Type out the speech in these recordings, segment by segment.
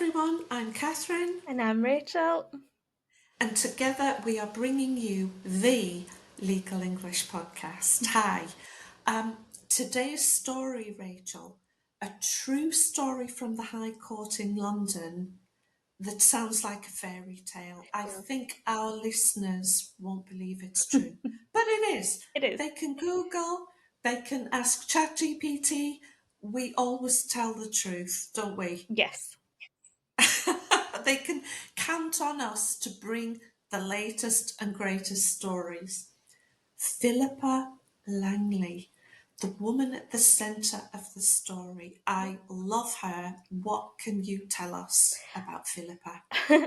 everyone, I'm Catherine, And I'm Rachel. and together we are bringing you the Legal English podcast. Hi. Today's story, Rachel, a true story from the High Court in London that sounds like a fairy tale. I Yes. think our listeners won't believe it's true, but it is. It is. They can Google, they can ask ChatGPT. We always tell the truth, don't we? Yes. They can count on us to bring the latest and greatest stories. Philippa Langley, the woman at the centre of the story. I love her. What can you tell us about Philippa?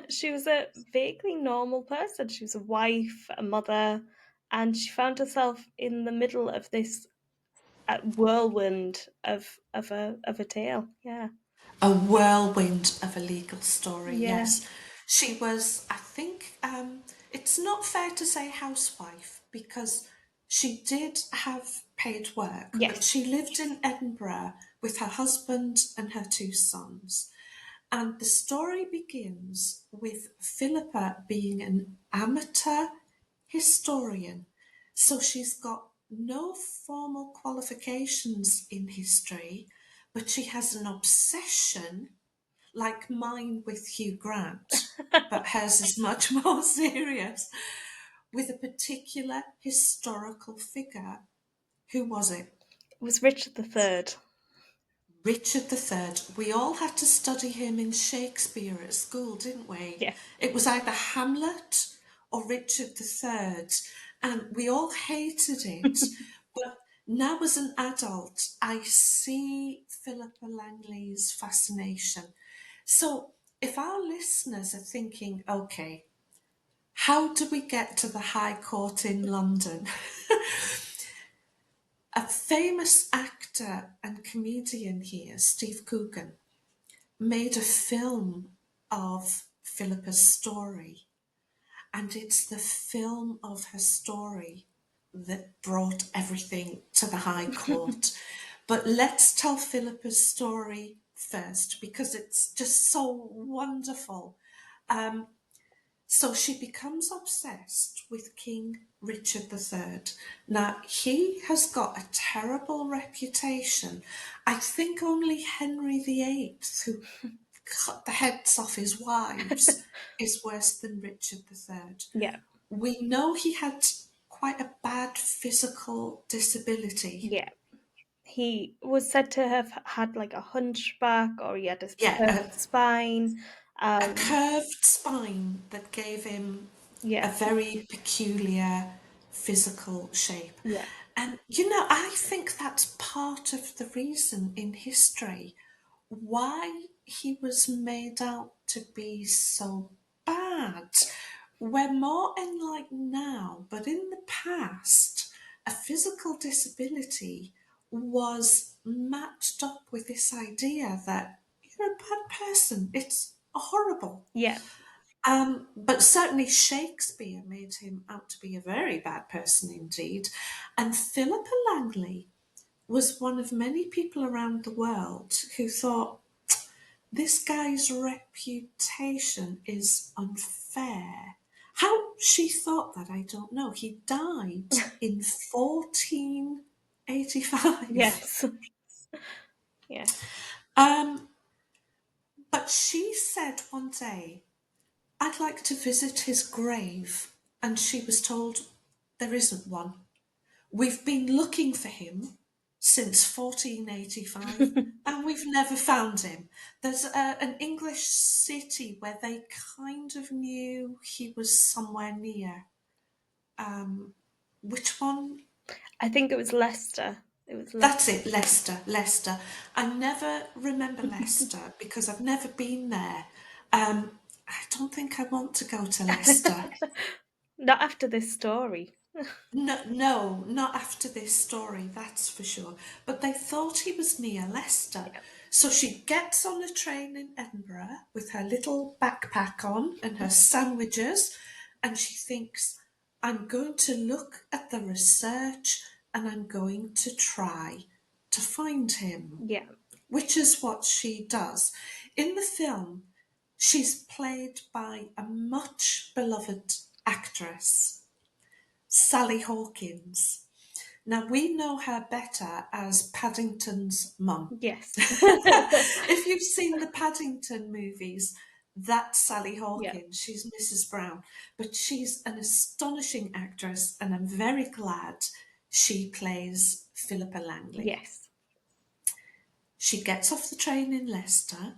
She was a vaguely normal person. She was a wife, a mother, and she found herself in the middle of this whirlwind of a tale. Yeah. A whirlwind of a legal story, Yeah. yes. She was, I think, it's not fair to say housewife because she did have paid work, but Yes. she lived in Edinburgh with her husband and her two sons. And the story begins with Philippa being an amateur historian. So she's got no formal qualifications in history, but she has an obsession like mine with Hugh Grant, but hers is much more serious, with a particular historical figure. Who was it? It was Richard III. Richard III. We all had to study him in Shakespeare at school, didn't we? Yeah. It was either Hamlet or Richard III, and we all hated it. But now, as an adult, I see Philippa Langley's fascination. So, if our listeners are thinking, okay, how do we get to the High Court in London? A famous actor and comedian here, Steve Coogan, made a film of Philippa's story, and it's the film of her story that brought everything to the High Court. But let's tell Philippa's story first because it's just so wonderful. So she becomes obsessed with King Richard III. Now, he has got a terrible reputation. I think only Henry VIII, who cut the heads off his wives, is worse than Richard III. Yeah. We know he had quite a bad physical disability. Yeah. He was said to have had like a hunchback, or he had a Yeah, curved spine. a Um, curved spine that gave him a yeah. very peculiar physical shape. Yeah. And, I think that's part of the reason in history why he was made out to be so bad. We're more enlightened now, but in the past, a physical disability was matched up with this idea that you're a bad person. It's horrible. Yeah. But certainly Shakespeare made him out to be a very bad person indeed. And Philippa Langley was one of many people around the world who thought this guy's reputation is unfair. How she thought that, I don't know. He died in 1485. Yes. Yeah. Um, but she said one day, I'd like to visit his grave. And she was told, there isn't one. We've been looking for him since 1485 and we've never found him. There's an English city where they kind of knew he was somewhere near. Which one? I think it was Leicester. It was That's Leicester. it, Leicester. Leicester. I never remember Leicester because I've never been there. I don't think I want to go to Leicester. Not after this story. No, no, not after this story, that's for sure. But they thought he was near Leicester. Yeah. So she gets on a train in Edinburgh with her little backpack on and her sandwiches, and she thinks, I'm going to look at the research and I'm going to try to find him, Yeah. which is what she does. In the film, She's played by a much beloved actress, Sally Hawkins. Now, we know her better as Paddington's mum. Yes. If you've seen the Paddington movies, that's Sally Yeah. Hawkins. She's Mrs. Brown. But she's an astonishing actress, and I'm very glad she plays Philippa Langley. Yes. She gets off the train in Leicester,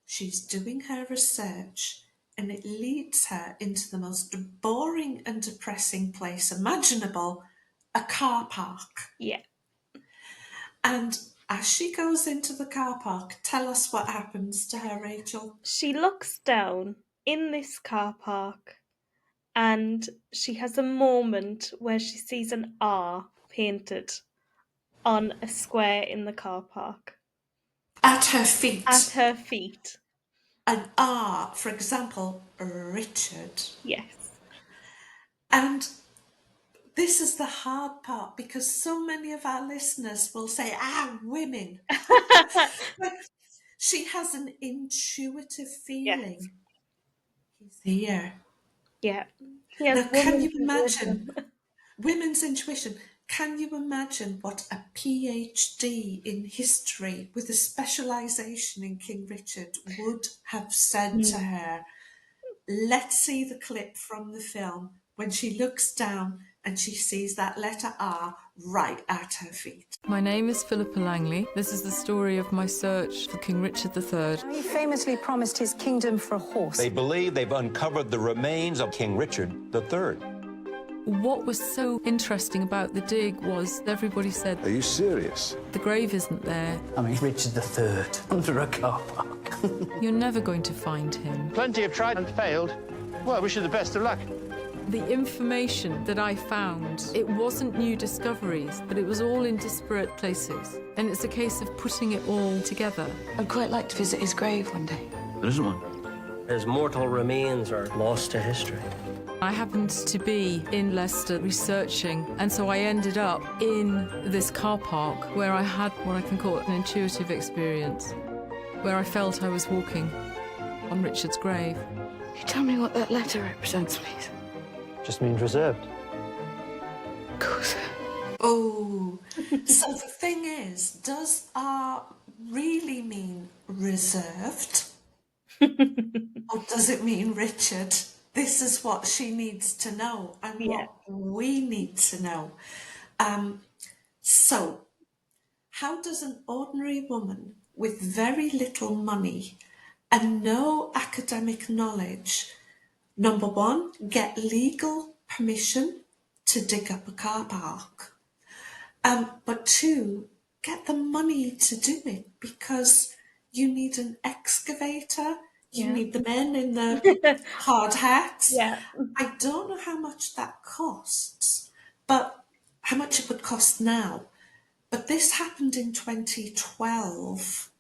she's doing her research, and it leads her into the most boring and depressing place imaginable, a car park. Yeah. And as she goes into the car park, tell us what happens to her, Rachel. She looks down in this car park and she has a moment where she sees an R painted on a square in the car park At her at feet, her feet. an R, for example, Richard. Yes. And this is the hard part because so many of our listeners will say, women. But she has an intuitive Yes. feeling. He's here. Yeah. He has Now, can you woman's imagine intuition. women's intuition? Can you imagine what a PhD in history with a specialisation in King Richard would have said to Mm. her? Let's see the clip from the film when she looks down and she sees that letter R right at her feet. My name is Philippa Langley. This is the story of my search for King Richard III. He famously promised his kingdom for a horse. They believe they've uncovered the remains of King Richard III. What was so interesting about the dig was everybody said, Are you serious? the grave isn't there. I mean, Richard III under a car park. You're never going to find him. Plenty have tried and failed. Well, I wish you the best of luck. The information that I found, it wasn't new discoveries, but it was all in disparate places. And it's a case of putting it all together. I'd quite like to visit his grave one day. There isn't one. His mortal remains are lost to history. I happened to be in Leicester researching, and so I ended up in this car park where I had what I can call an intuitive experience, where I felt I was walking on Richard's grave. Can you tell me what that letter represents, please? Just means reserved. Of course. Oh, so the thing is, does R really mean reserved? Or does it mean Richard? This is what she needs to know and what we need to know. So, how does an ordinary woman with very little money and no academic knowledge, number one, get legal permission to dig up a car park? But two, get the money to do it, because you need an excavator, you need the men in the hard hats. Yeah. I don't know how much that costs, but how much it would cost now. But this happened in 2012,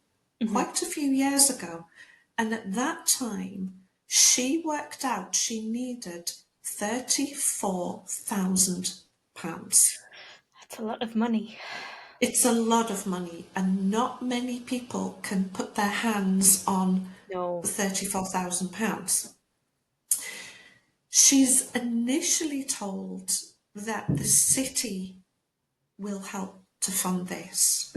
quite a few years ago. And at that time, she worked out she needed £34,000. That's a lot of money. It's a lot of money, and not many people can put their hands on £34,000. She's initially told that the city will help to fund this,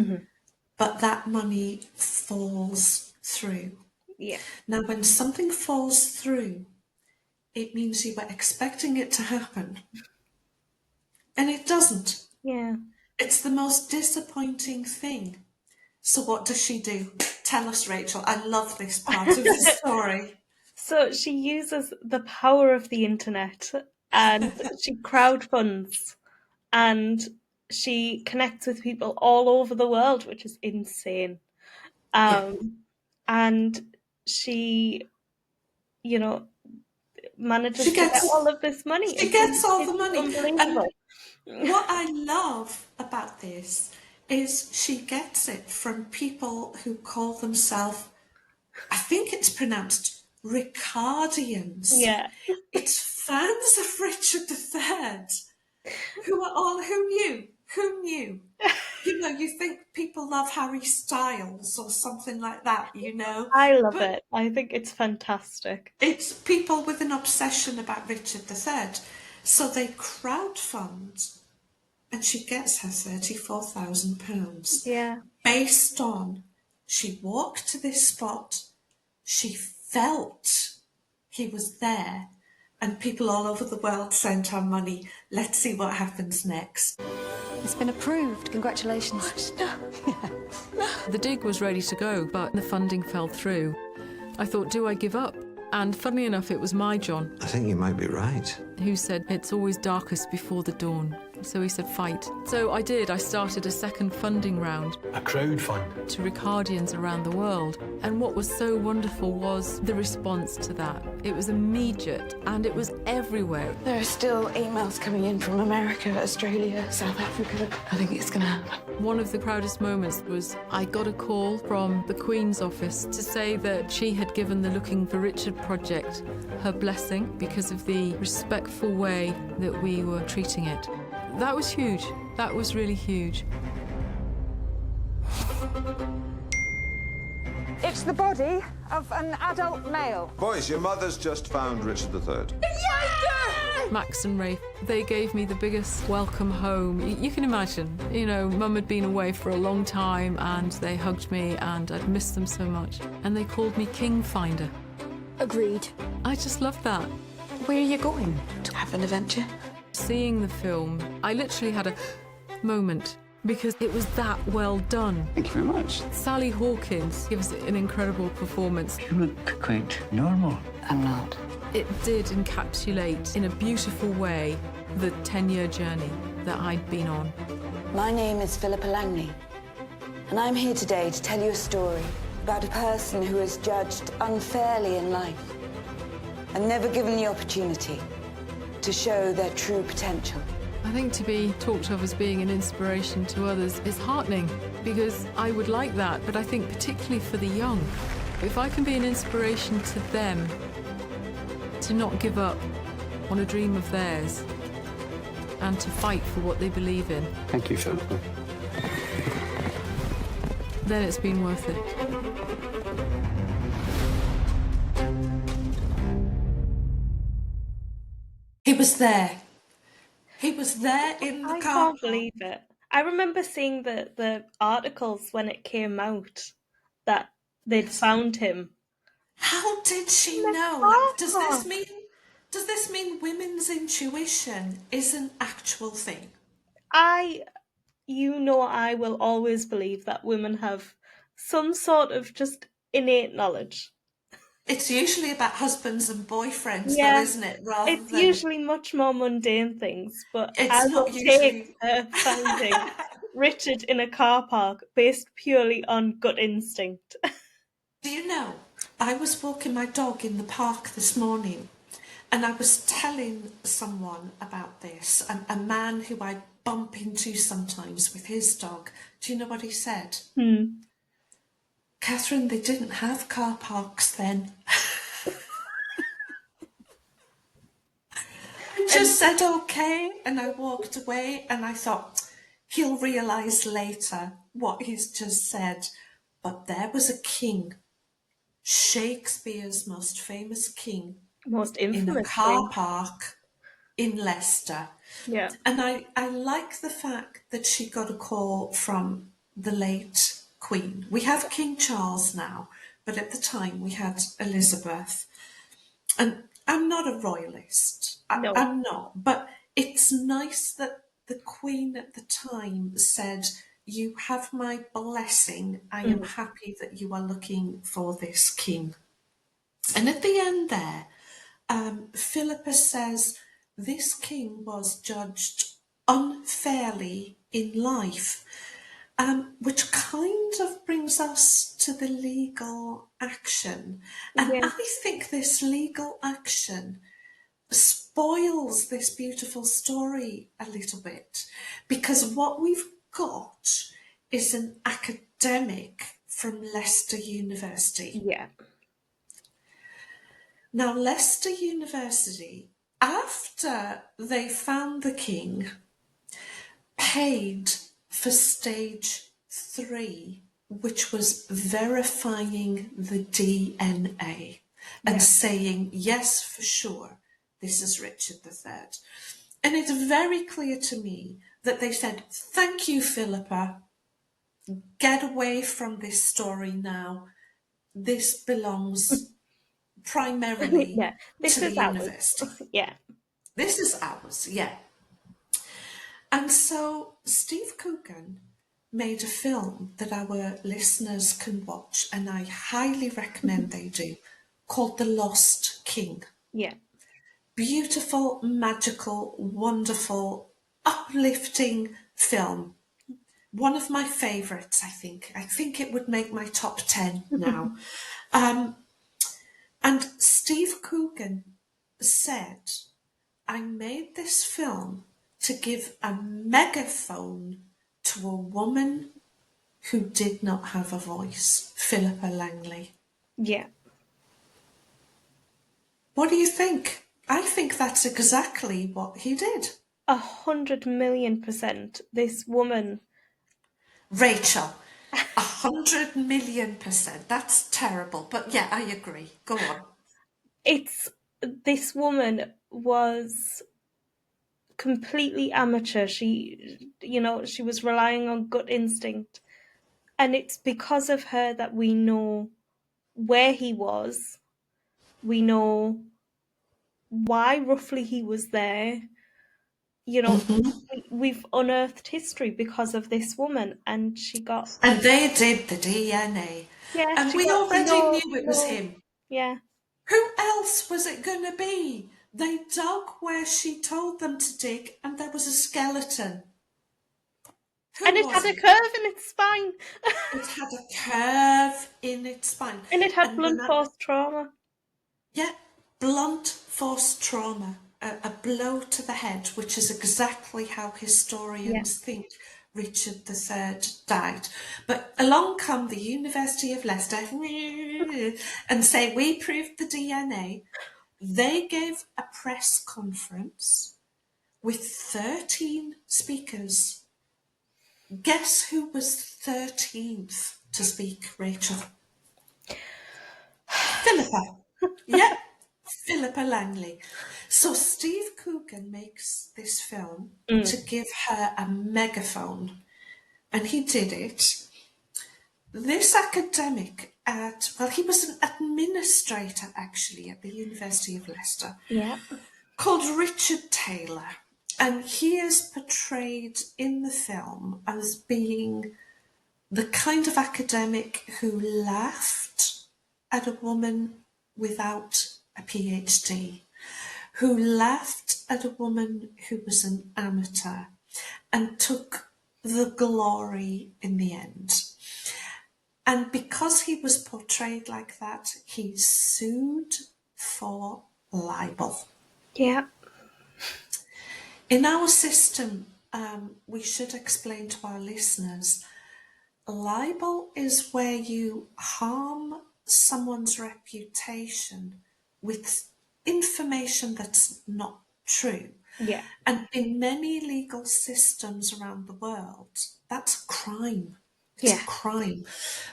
but that money falls through. Yeah. Now, when something falls through, it means you were expecting it to happen, and it doesn't. Yeah. It's the most disappointing thing. So what does she do? Tell us, Rachel. I love this part of the story. So she uses the power of the internet and she crowdfunds and she connects with people all over the world, which is insane. And she, manages to get all of this money. She gets all the money. Unbelievable. And what I love about this is she gets it from people who call themselves, I think it's pronounced Ricardians. Yeah. It's fans of Richard III who are all, who knew? Who knew? You know, you think people love Harry Styles or something like that, you know, I love but it. I think it's fantastic. it's people with an obsession about Richard III. So they crowdfund, and she gets her £34,000 Yeah. based on she walked to this spot, she felt he was there, and people all over the world sent her money. Let's see what happens next. It's been approved. Congratulations. The dig was ready to go, but the funding fell through. I thought, do I give up? And funnily enough, it was my John I think you might be right. who said, it's always darkest before the dawn. So he said, fight. So I did. I started a second funding round A crowdfund. to Ricardians around the world. And what was so wonderful was the response to that. It was immediate and it was everywhere. There are still emails coming in from America, Australia, South Africa. I think it's gonna happen. One of the proudest moments was I got a call from the Queen's office to say that she had given the Looking for Richard project her blessing because of the respectful way that we were treating it. That was huge. That was really huge. It's the body of an adult male. Boys, your mother's just found Richard III. Max and Rafe, they gave me the biggest welcome home. You can imagine, you know, Mum had been away for a long time and they hugged me and I'd missed them so much. And they called me King Finder. Agreed. I just loved that. Where are you going? To have an adventure? Seeing the film, I literally had a moment because it was that well done. Thank you very much. Sally Hawkins gives an incredible performance. You look quite normal. I'm not. It did encapsulate in a beautiful way the 10-year journey that I'd been on. My name is Philippa Langley, and I'm here today to tell you a story about a person who is judged unfairly in life and never given the opportunity to show their true potential. I think to be talked of as being an inspiration to others is heartening because I would like that, but I think particularly for the young, if I can be an inspiration to them to not give up on a dream of theirs and to fight for what they believe in, Thank you, Philip. then it's been worth it. He was there. He was there in the I car can't park. believe it. I remember seeing the articles when it came out that they'd found him. How did she In the know? car Like, does park. this mean women's intuition is an actual thing? I will always believe that women have some sort of just innate knowledge. It's usually about husbands and boyfriends, Yeah, though, isn't it? Rather it's than usually much more mundane things, but It's I not will usually- take her finding Richard in a car park based purely on gut instinct. Do you know, I was walking my dog in the park this morning and I was telling someone about this, a man who I bump into sometimes with his dog. Do you know what he said? Catherine, they didn't have car parks then. I just said okay and I walked away and I thought, he'll realise later what he's just said. But there was a king, Shakespeare's most famous king, Most in a infamous car thing. park in Leicester. Yeah. And I like the fact that she got a call from the late Queen. We have King Charles now, but at the time we had Elizabeth. And I'm not a royalist. No. I'm not. But it's nice that the Queen at the time said, you have my blessing. I am happy that you are looking for this king. And at the end there, Philippa says, this king was judged unfairly in life, which kind of brings us to the legal action. And Yeah. I think this legal action spoils this beautiful story a little bit, because what we've got is an academic from Leicester University. Yeah. Now, Leicester University, after they found the king, paid for stage 3, which was verifying the DNA and Yeah. saying, yes, for sure, this is Richard III. And it's very clear to me that they said, thank you, Philippa, get away from this story now. This belongs primarily Yeah. to This the is ours. university. Yeah. This is ours, yeah. And so Steve Coogan made a film that our listeners can watch, and I highly recommend they do, called The Lost King. Yeah. Beautiful, magical, wonderful, uplifting film. One of my favourites, I think. I think it would make my top 10 now. And Steve Coogan said, I made this film to give a megaphone to a woman who did not have a voice, Philippa Langley. Yeah. What do you think? I think that's exactly what he did. 100,000,000%. This woman. Rachel, 100,000,000%. That's terrible. But yeah, I agree. Go on. This woman was completely amateur. She was relying on gut instinct. And it's because of her that we know where he was. We know why roughly he was there. We've unearthed history because of this woman, and she got. And they did the DNA. Yeah, And she we got already knew it was him. Yeah. Who else was it going to be? They dug where she told them to dig, and there was a skeleton. And Who it was had a it? curve in its spine. It had a curve in its spine. And it had And blunt force trauma. yeah, blunt force trauma, a blow to the head, which is exactly how historians think Richard III died. But along come the University of Leicester and say, we proved the DNA. They gave a press conference with 13 speakers. Guess who was 13th to speak, Rachel? Philippa. Yep, Philippa Langley. So Steve Coogan makes this film to give her a megaphone, and he did it. This academic he was an administrator actually at the University of Leicester. Yeah. Called Richard Taylor, and he is portrayed in the film as being the kind of academic who laughed at a woman without a PhD, who laughed at a woman who was an amateur and took the glory in the end. And because he was portrayed like that, he sued for libel. Yeah. In our system, we should explain to our listeners, libel is where you harm someone's reputation with information that's not true. Yeah. And in many legal systems around the world, that's a crime. It's a crime.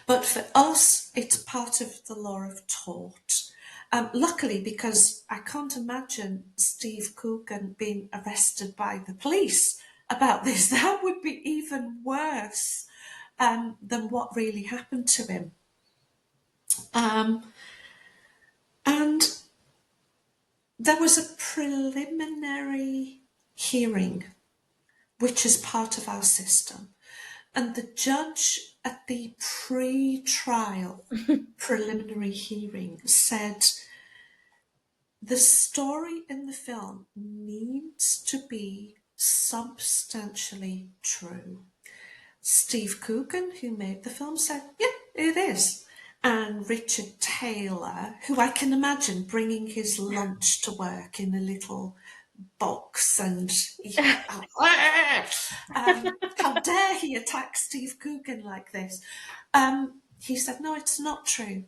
But for us, it's part of the law of tort. Luckily, because I can't imagine Steve Coogan being arrested by the police about this. That would be even worse than what really happened to him. And there was a preliminary hearing, which is part of our system. And the judge at the pre-trial preliminary hearing said, the story in the film needs to be substantially true. Steve Coogan, who made the film, said, yeah, it is. And Richard Taylor, who I can imagine bringing his lunch to work in a little box and how dare he attack Steve Coogan like this? He said, no, it's not true.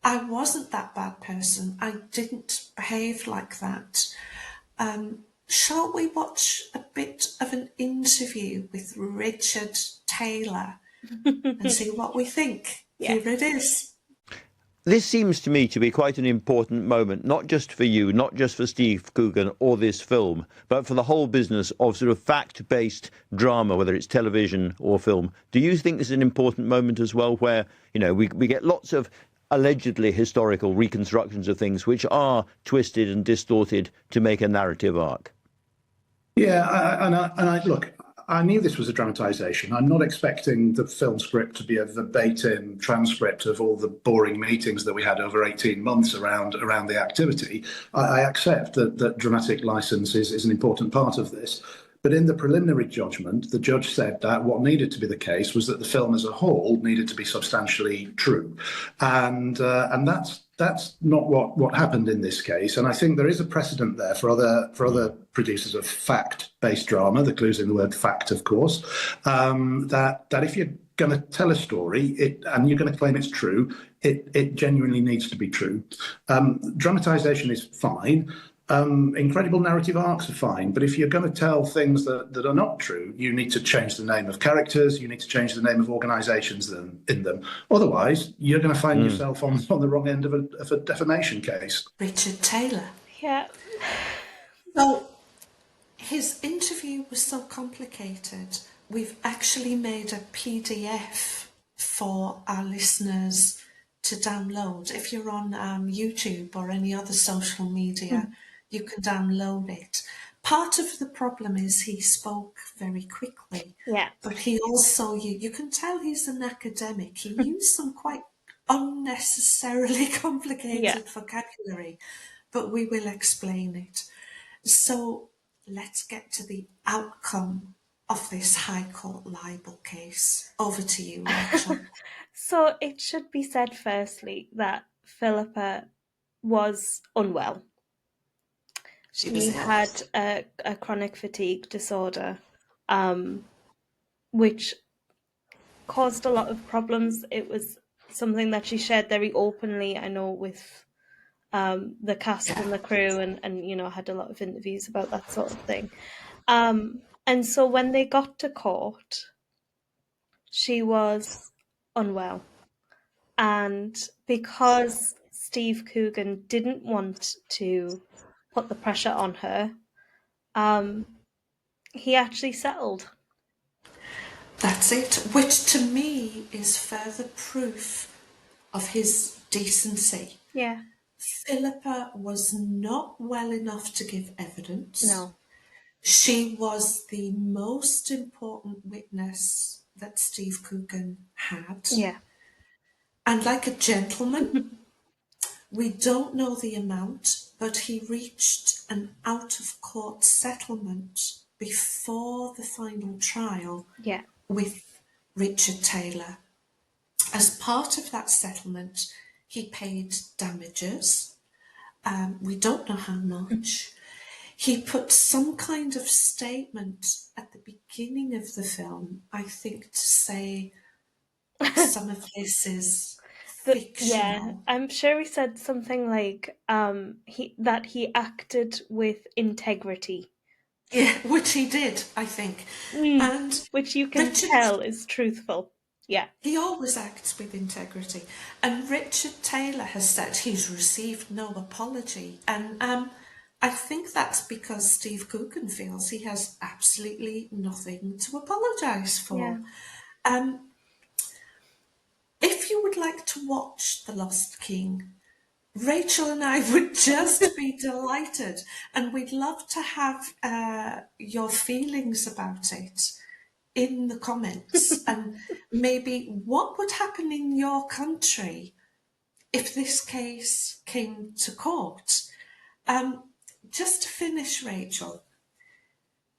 I wasn't that bad person. I didn't behave like that. shall we watch a bit of an interview with Richard Taylor and see what we think? Yes. Here it is. This seems to me to be quite an important moment, not just for you, not just for Steve Coogan or this film, but for the whole business of sort of fact-based drama, whether it's television or film. Do you think this is an important moment as well, where, you know, we get lots of allegedly historical reconstructions of things which are twisted and distorted to make a narrative arc? Yeah, look, I knew this was a dramatisation. I'm not expecting the film script to be a verbatim transcript of all the boring meetings that we had over 18 months around the activity. I accept that dramatic licence is an important part of this. But in the preliminary judgment, the judge said that what needed to be the case was that the film as a whole needed to be substantially true. And that's not what happened in this case. And I think there is a precedent there for other producers of fact-based drama. The clue's in the word fact, of course. That if you're going to tell a story and you're going to claim it's true, it genuinely needs to be true. Dramatisation is fine. Incredible narrative arcs are fine, but if you're going to tell things that are not true, you need to change the name of characters, you need to change the name of organisations in them. Otherwise, you're going to find yourself on the wrong end of a defamation case. Richard Taylor. Yeah. So his interview was so complicated, we've actually made a PDF for our listeners to download. If you're on YouTube or any other social media, you can download it. Part of the problem is he spoke very quickly. Yeah. But he also, you can tell he's an academic. He used some quite unnecessarily complicated vocabulary, but we will explain it. So let's get to the outcome of this High Court libel case. Over to you, Rachel. So it should be said firstly that Philippa was unwell. She had a chronic fatigue disorder, which caused a lot of problems. It was something that she shared very openly, I know, with the cast and the crew, and you know, had a lot of interviews about that sort of thing. And so when they got to court, she was unwell. And because Steve Coogan didn't want to put the pressure on her, he actually settled. That's it, which to me is further proof of his decency. Yeah. Philippa was not well enough to give evidence. No. She was the most important witness that Steve Coogan had. Yeah. And like a gentleman, we don't know the amount, but he reached an out-of-court settlement before the final trial with Richard Taylor. As part of that settlement, he paid damages. We don't know how much. He put some kind of statement at the beginning of the film, I think, to say some of this is fictional. Yeah, I'm sure he said something like that he acted with integrity. Yeah, which he did, I think. And which you can tell is truthful. Yeah. He always acts with integrity. And Richard Taylor has said he's received no apology. And I think that's because Steve Coogan feels he has absolutely nothing to apologise for. Yeah. If you would like to watch The Lost King, Rachel and I would just be delighted, and we'd love to have your feelings about it in the comments, and maybe what would happen in your country if this case came to court. Just to finish, Rachel,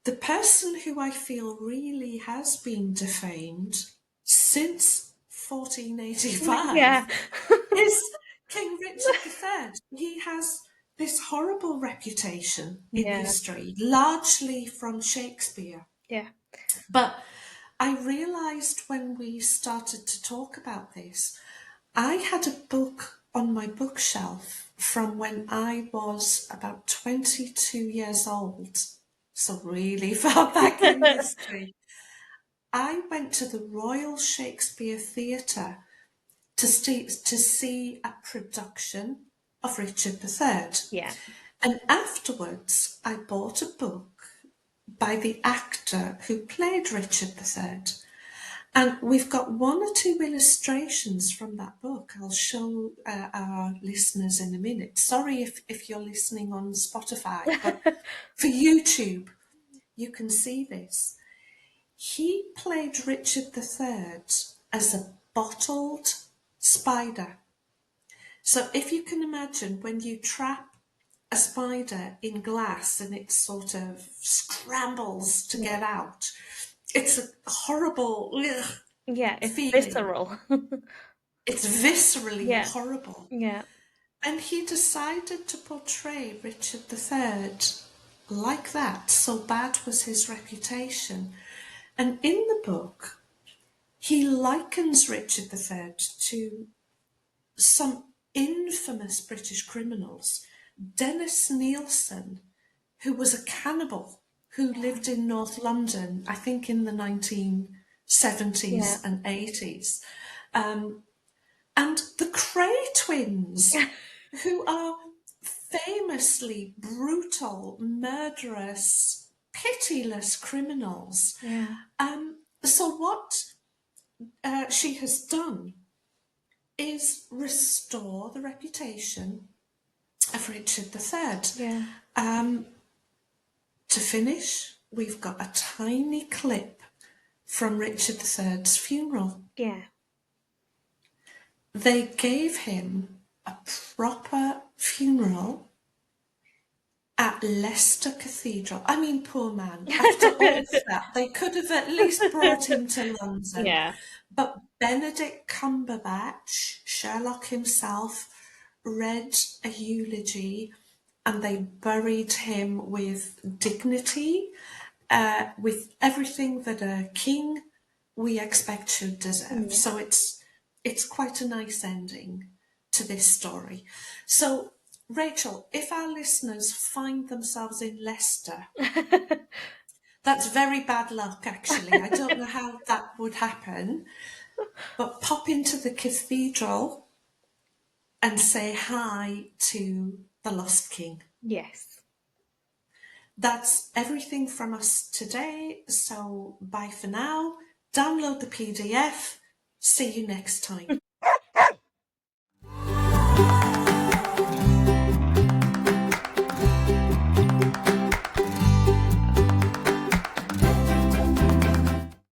the person who I feel really has been defamed since 1485 is King Richard III. He has this horrible reputation in history, largely from Shakespeare. Yeah. But I realised when we started to talk about this, I had a book on my bookshelf from when I was about 22 years old, so really far back in history. I went to the Royal Shakespeare Theatre to see a production of Richard III. Yeah. And afterwards, I bought a book by the actor who played Richard III. And we've got one or two illustrations from that book. I'll show our listeners in a minute. Sorry if you're listening on Spotify, but for YouTube, you can see this. He played Richard III as a bottled spider. So if you can imagine when you trap a spider in glass and it sort of scrambles to get out, it's a horrible it's feeling. visceral. It's viscerally Yeah. horrible. Yeah. And he decided to portray Richard III like that. So bad was his reputation. And in the book, he likens Richard III to some infamous British criminals. Dennis Nielsen, who was a cannibal who lived in North London, I think in the 1970s and 80s. And the Cray twins, who are famously brutal, murderous, pitiless criminals. Yeah. So what she has done is restore the reputation of Richard III. Yeah. To finish, we've got a tiny clip from Richard III's funeral. Yeah. They gave him a proper funeral at Leicester Cathedral. I mean, poor man. After all of that, they could have at least brought him to London. Yeah. But Benedict Cumberbatch, Sherlock himself, read a eulogy and they buried him with dignity, with everything that a king we expect should deserve. So it's quite a nice ending to this story. So, Rachel, if our listeners find themselves in Leicester, that's very bad luck, actually. I don't know how that would happen, but pop into the cathedral and say hi to the Lost King. Yes. That's everything from us today. So bye for now. Download the PDF. See you next time.